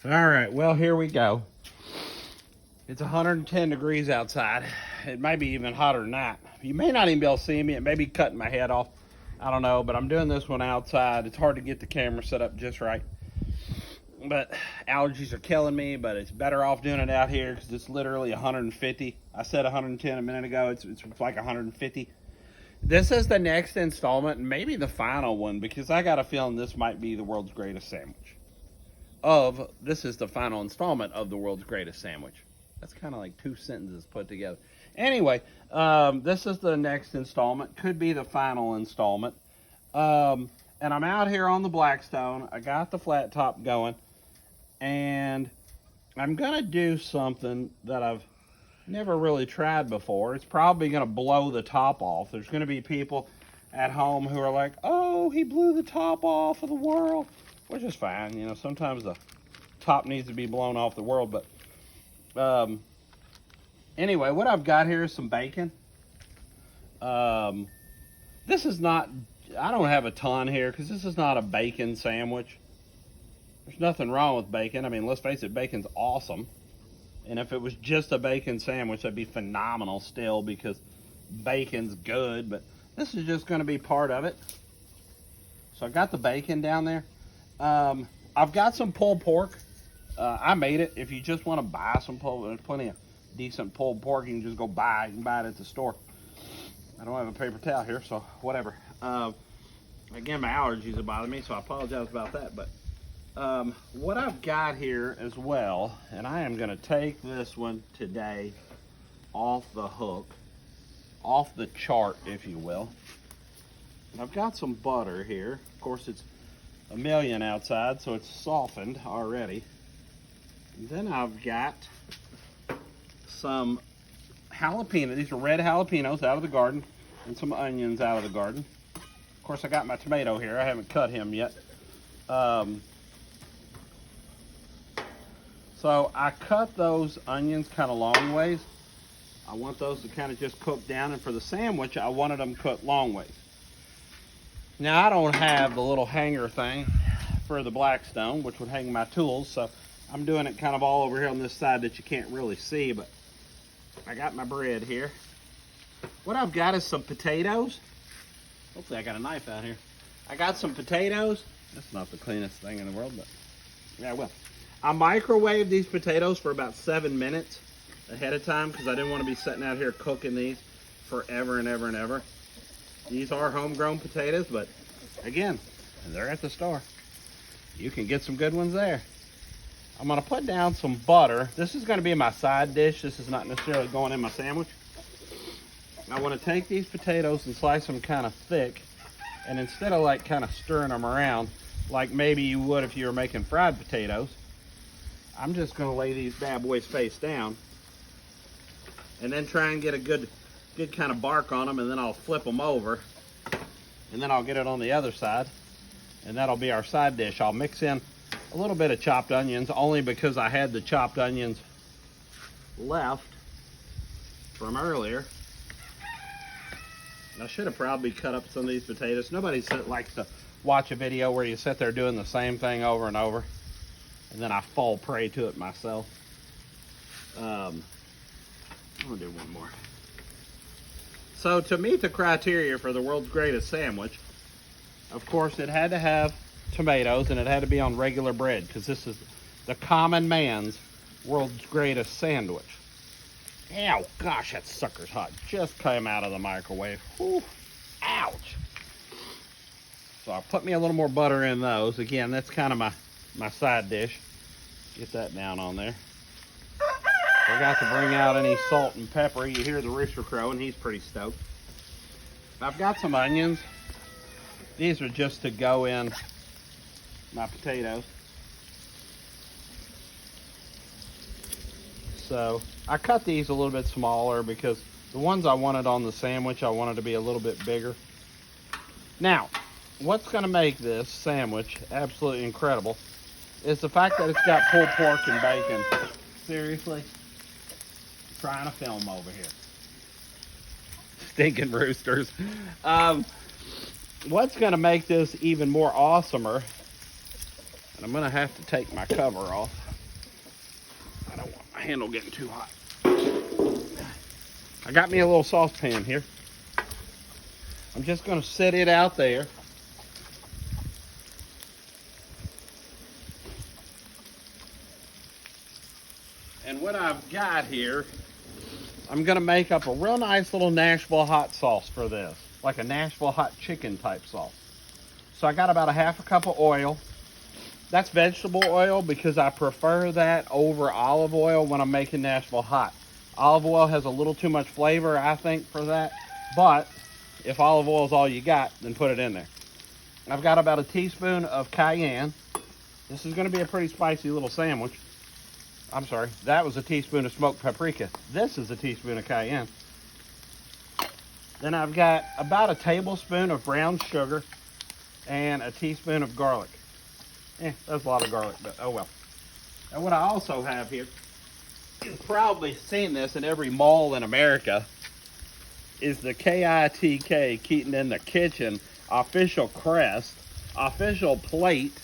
All right, well, here we go. It's 110 degrees outside. It may be even hotter than that. You may not even be able to see me. It may be cutting my head off. I don't know, but I'm doing this one outside. It's hard to get the camera set up just right. But allergies are killing me, but it's better off doing it out here because it's literally 150. I said 110 a minute ago. It's like 150. This is the next installment, and maybe the final one, because I got a feeling this might be the world's greatest sandwich. This is the final installment of the world's greatest sandwich. That's kind of like two sentences put together. Anyway, this is the next installment. Could be the final installment. And I'm out here on the Blackstone. I got the flat top going. And I'm going to do something that I've never really tried before. It's probably going to blow the top off. There's going to be people at home who are like, oh, he blew the top off of the world. Which is fine. You know, sometimes the top needs to be blown off the world. But anyway, what I've got here is some bacon. This is not, I don't have a ton here because this is not a bacon sandwich. There's nothing wrong with bacon. I mean, let's face it, bacon's awesome. And if it was just a bacon sandwich, that'd be phenomenal still because bacon's good. But this is just going to be part of it. So I got the bacon down there. I've got some pulled pork. I made it. If you just want to buy some pulled, there's plenty of decent pulled pork. You can just go buy. You can buy it at the store. I don't have a paper towel here, so whatever. Again, my allergies are bothering me, so I apologize about that. But what I've got here as well, and I am going to take this one today off the hook, off the chart, if you will. And I've got some butter here. Of course, it's a million outside, so it's softened already. And then I've got some jalapeno. These are red jalapenos out of the garden, and some onions out of the garden. Of course, I got my tomato here. I haven't cut him yet. So I cut those onions kind of long ways. I want those to kind of just cook down, and for the sandwich, I wanted them cooked long ways. Now, I don't have the little hanger thing for the Blackstone, which would hang my tools, so I'm doing it kind of all over here on this side that you can't really see, but I got my bread here. What I've got is some potatoes. Hopefully I got a knife out here. I got some potatoes. That's not the cleanest thing in the world, but yeah, well. I microwaved these potatoes for about 7 minutes ahead of time because I didn't want to be sitting out here cooking these forever and ever and ever. These are homegrown potatoes, but again, they're at the store. You can get some good ones there. I'm going to put down some butter. This is going to be my side dish. This is not necessarily going in my sandwich. I want to take these potatoes and slice them kind of thick. And instead of like kind of stirring them around, like maybe you would if you were making fried potatoes, I'm just going to lay these bad boys face down. And then try and get a good kind of bark on them, and then I'll flip them over. And then I'll get it on the other side. And that'll be our side dish. I'll mix in a little bit of chopped onions, only because I had the chopped onions left from earlier. I should have probably cut up some of these potatoes. Nobody likes to watch a video where you sit there doing the same thing over and over, and then I fall prey to it myself. I'm gonna do one more. So to meet the criteria for the world's greatest sandwich, of course it had to have tomatoes, and it had to be on regular bread, because this is the common man's world's greatest sandwich. Ow, gosh, that sucker's hot. Just came out of the microwave. Whew, ouch. So I'll put me a little more butter in those. Again, that's kind of my side dish. Get that down on there. Forgot to bring out any salt and pepper. You hear the rooster crowing. He's pretty stoked. I've got some onions. These are just to go in my potatoes. So I cut these a little bit smaller because the ones I wanted on the sandwich, I wanted to be a little bit bigger. Now, what's going to make this sandwich absolutely incredible is the fact that it's got pulled pork and bacon. Seriously? I'm trying to film over here. Stinking roosters. What's going to make this even more awesomer, and I'm going to have to take my cover off. handle getting too hot. I got me a little saucepan here. I'm just going to set it out there. And what I've got here, I'm going to make up a real nice little Nashville hot sauce for this, like a Nashville hot chicken type sauce. So I got about a half a cup of oil. That's vegetable oil because I prefer that over olive oil when I'm making Nashville hot. Olive oil has a little too much flavor, I think, for that. But if olive oil is all you got, then put it in there. I've got about a teaspoon of cayenne. This is going to be a pretty spicy little sandwich. I'm sorry, that was a teaspoon of smoked paprika. This is a teaspoon of cayenne. Then I've got about a tablespoon of brown sugar and a teaspoon of garlic. That's a lot of garlic, but oh well. And what I also have here, you've probably seen this in every mall in America, is the KITK, Keaton in the Kitchen, official crest, official plate.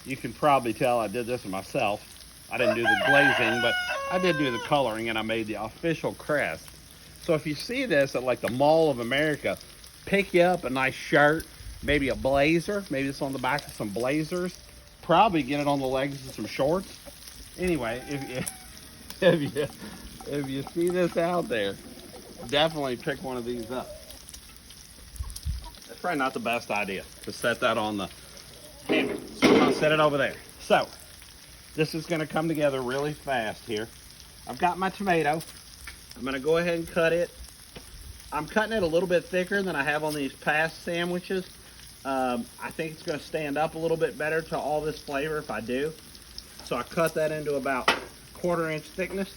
You can probably tell I did this myself. I didn't do the glazing, but I did do the coloring, and I made the official crest. So if you see this at like the Mall of America, pick you up a nice shirt, maybe a blazer, maybe it's on the back of some blazers, probably get it on the legs of some shorts. Anyway, if you see this out there, definitely pick one of these up. That's probably not the best idea to set that on the handle. So I'm gonna set it over there. So this is gonna come together really fast here. I've got my tomato. I'm gonna go ahead and cut it. I'm cutting it a little bit thicker than I have on these past sandwiches. I think it's gonna stand up a little bit better to all this flavor if I do. So I cut that into about 1/4 inch thickness.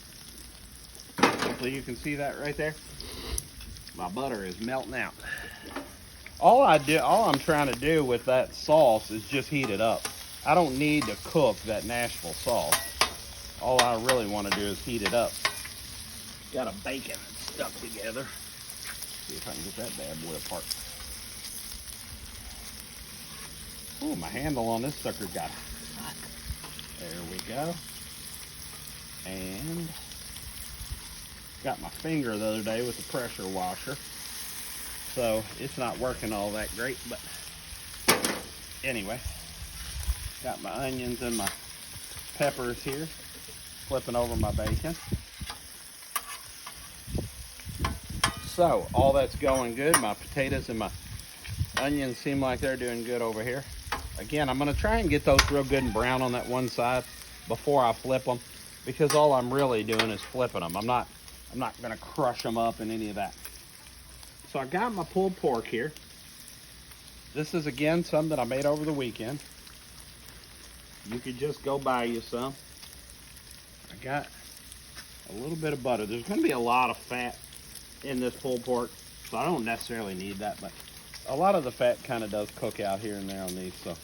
Hopefully you can see that right there. My butter is melting out. All I'm trying to do with that sauce is just heat it up. I don't need to cook that Nashville sauce. All I really want to do is heat it up. Got a bacon that's stuck together. See if I can get that bad boy apart. Oh, my handle on this sucker got hot. There we go. And got my finger the other day with the pressure washer. So it's not working all that great, but anyway, got my onions and my peppers here, flipping over my bacon. So all that's going good. My potatoes and my onions seem like they're doing good over here. Again, I'm going to try and get those real good and brown on that one side before I flip them, because all I'm really doing is flipping them. I'm not going to crush them up in any of that. So I got my pulled pork here. This is, again, some that I made over the weekend. You could just go buy you some. I got a little bit of butter. There's going to be a lot of fat in this pulled pork, so I don't necessarily need that, but a lot of the fat kind of does cook out here and there on these. So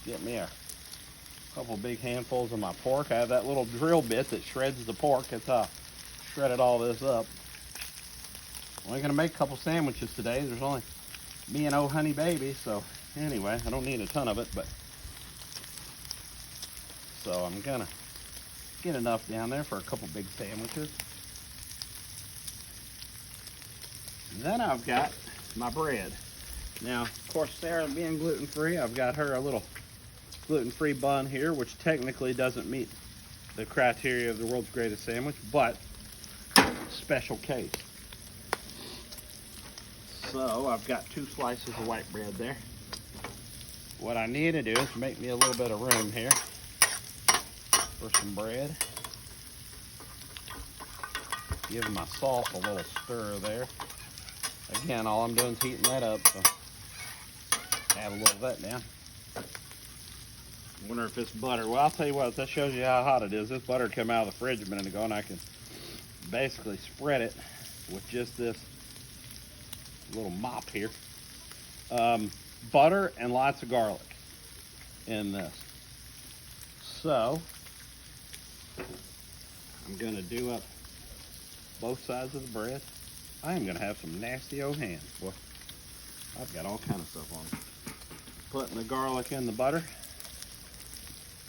get me a couple big handfuls of my pork. I have that little drill bit that shreds the pork. That's how I shredded all this up. Only gonna make a couple sandwiches today. There's only me and old honey baby, so anyway, I don't need a ton of it, but so I'm gonna get enough down there for a couple big sandwiches. And then I've got my bread. Now, of course, Sarah being gluten-free, I've got her a little gluten-free bun here, which technically doesn't meet the criteria of the world's greatest sandwich, but special case. So I've got 2 slices of white bread there. What I need to do is make me a little bit of room here for some bread. Give my sauce a little stir there. Again, all I'm doing is heating that up, so add a little of that down. I wonder if it's butter. Well, I'll tell you what, that shows you how hot it is. This butter came out of the fridge a minute ago, and I can basically spread it with just this little mop here. Butter and lots of garlic in this. So I'm going to do up both sides of the bread. I am going to have some nasty old hands. Boy, I've got all kind of stuff on it. Putting the garlic in the butter,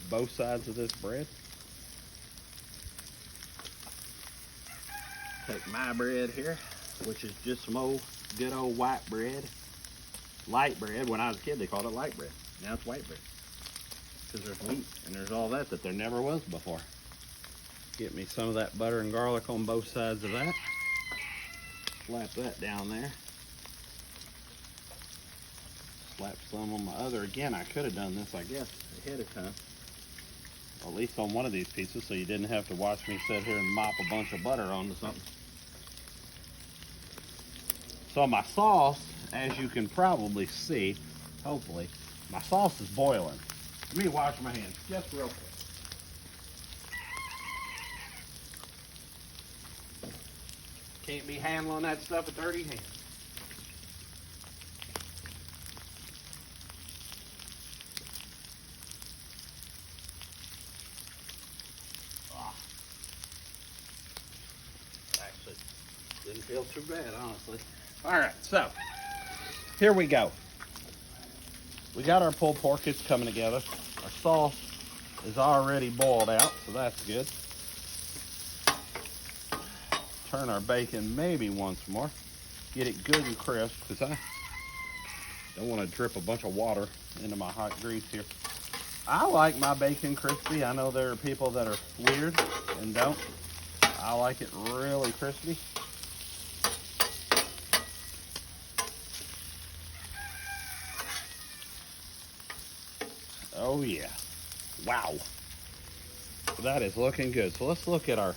both sides of this bread. take my bread here, which is just some old, good old white bread. Light bread. When I was a kid, they called it light bread. Now it's white bread. Because there's wheat and there's all that there never was before. Get me some of that butter and garlic on both sides of that. Slap that down there. Slap some on my other. Again, I could have done this, I guess, ahead of time. Or at least on one of these pieces, so you didn't have to watch me sit here and mop a bunch of butter onto something. So my sauce, as you can probably see, hopefully, my sauce is boiling. Let me wash my hands just real quick. Can't be handling that stuff with dirty hands. Actually, didn't feel too bad, honestly. All right, so here we go. We got our pulled pork. It's coming together. Our sauce is already boiled out, so that's good. Turn our bacon maybe once more. Get it good and crisp, because I don't want to drip a bunch of water into my hot grease here. I like my bacon crispy. I know there are people that are weird and don't. I like it really crispy. Oh yeah. Wow. That is looking good. So let's look at our,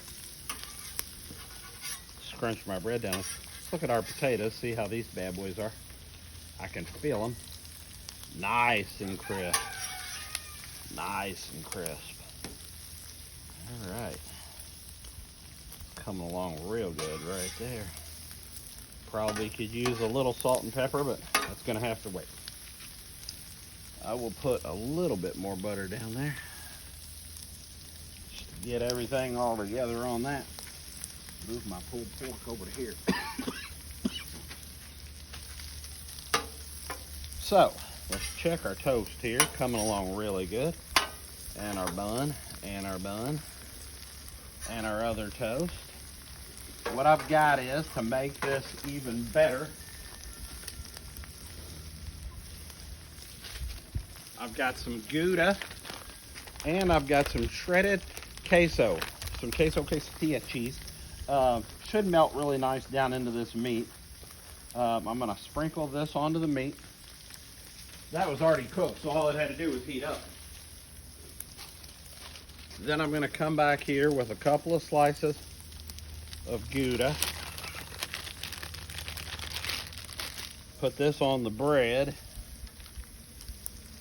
scrunch my bread down. Let's look at our potatoes, see how these bad boys are. I can feel them. Nice and crisp. Nice and crisp. All right. Coming along real good right there. Probably could use a little salt and pepper, but that's gonna have to wait. I will put a little bit more butter down there. Just to get everything all together on that. Move my pulled pork over to here. So, let's check our toast here. Coming along really good. And our bun, and our bun, and our other toast. What I've got is, to make this even better, I've got some Gouda, and I've got some shredded queso, some queso quesadilla cheese. Should melt really nice down into this meat. I'm gonna sprinkle this onto the meat. That was already cooked, so all it had to do was heat up. Then I'm gonna come back here with a couple of slices of Gouda. Put this on the bread.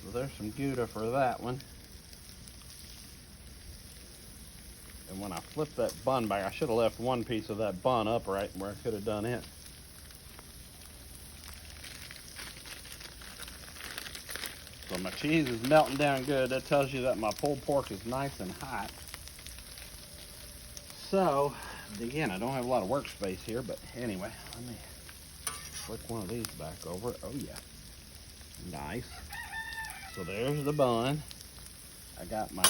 So there's some Gouda for that one. And when I flip that bun back, I should have left one piece of that bun upright where I could have done it. So my cheese is melting down good. That tells you that my pulled pork is nice and hot. So, again, I don't have a lot of workspace here, but anyway, let me flick one of these back over. Oh yeah, nice. So there's the bun. I got my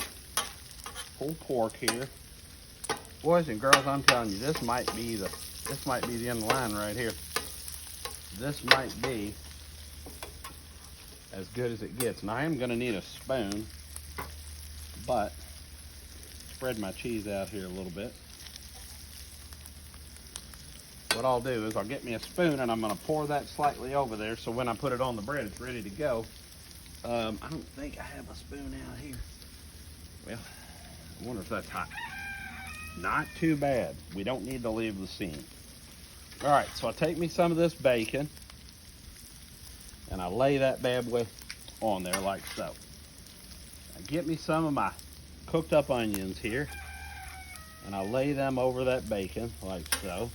pulled pork here. Boys and girls, I'm telling you, this might be the end of the line right here. This might be as good as it gets. And I am gonna need a spoon, but spread my cheese out here a little bit. What I'll do is I'll get me a spoon and I'm gonna pour that slightly over there so when I put it on the bread, it's ready to go. I don't think I have a spoon out here. Well, I wonder if that's hot. Not too bad. We don't need to leave the scene. All right, so I take me some of this bacon and I lay that bad boy on there like so. I get me some of my cooked up onions here and I lay them over that bacon like so.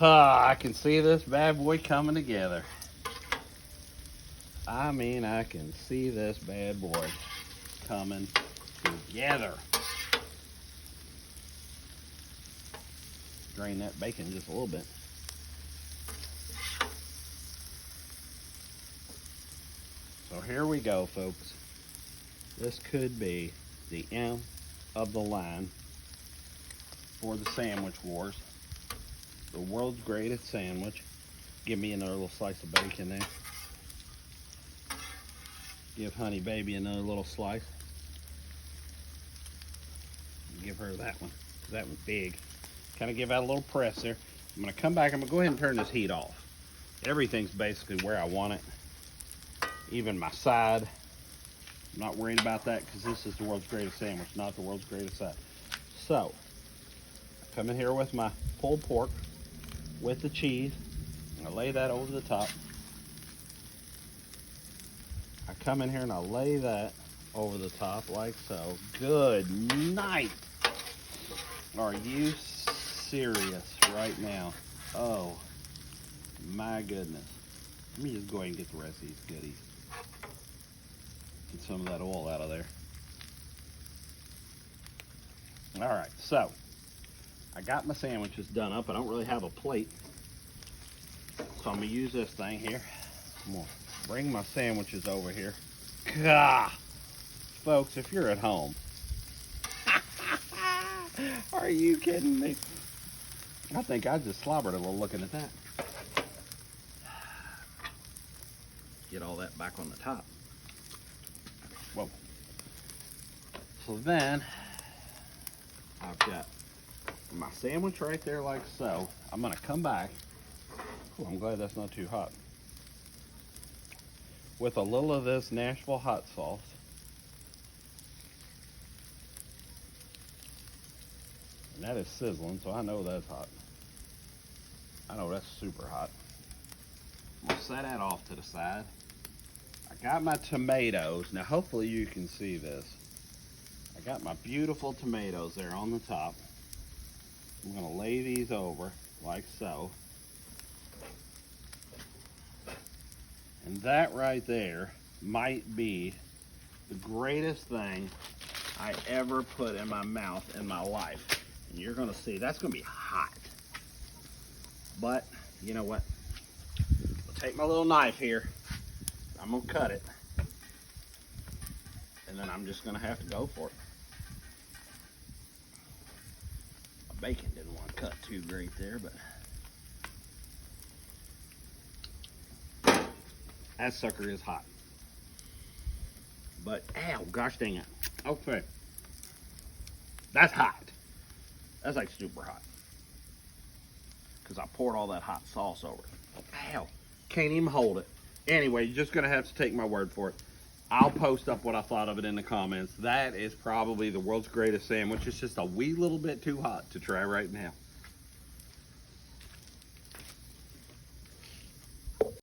I can see this bad boy coming together. I mean, I can see this bad boy coming together. Drain that bacon just a little bit. So here we go, folks. This could be the end of the line for the sandwich wars. The world's greatest sandwich. Give me another little slice of bacon there. Give Honey Baby another little slice. Give her that one. That one's big. Kind of give out a little press there. I'm going to come back. I'm going to go ahead and turn this heat off. Everything's basically where I want it. Even my side. I'm not worried about that because this is the world's greatest sandwich, not the world's greatest side. So, I come in here with my pulled pork with the cheese. I lay that over the top. I come in here and I lay that over the top like so. Good night. Are you serious right now? Oh my goodness. Let me just go ahead and get the rest of these goodies. Get some of that oil out of there. All right, so I got my sandwiches done up. I don't really have a plate, so I'm gonna use this thing here. I'm gonna bring my sandwiches over here. Gah! Folks, if you're at home, are you kidding me? I think I just slobbered a little looking at that. Get all that back on the top. Whoa. So then, I've got my sandwich right there like so. I'm gonna come back. Ooh, I'm glad that's not too hot. With a little of this Nashville hot sauce. And that is sizzling, so I know that's hot. I know that's super hot. I'm gonna set that off to the side. I got my tomatoes. Now hopefully you can see this. I got my beautiful tomatoes there on the top. I'm gonna lay these over like so. And that right there might be the greatest thing I ever put in my mouth in my life. And you're gonna see, that's gonna be hot. But, you know what? I'll take my little knife here. I'm gonna cut it. And then I'm just gonna have to go for it. My bacon didn't want to cut too great there, but that sucker is hot. But, ow, gosh dang it. Okay. That's hot. That's like super hot. Because I poured all that hot sauce over it. Ow. Can't even hold it. Anyway, you're just going to have to take my word for it. I'll post up what I thought of it in the comments. That is probably the world's greatest sandwich. It's just a wee little bit too hot to try right now.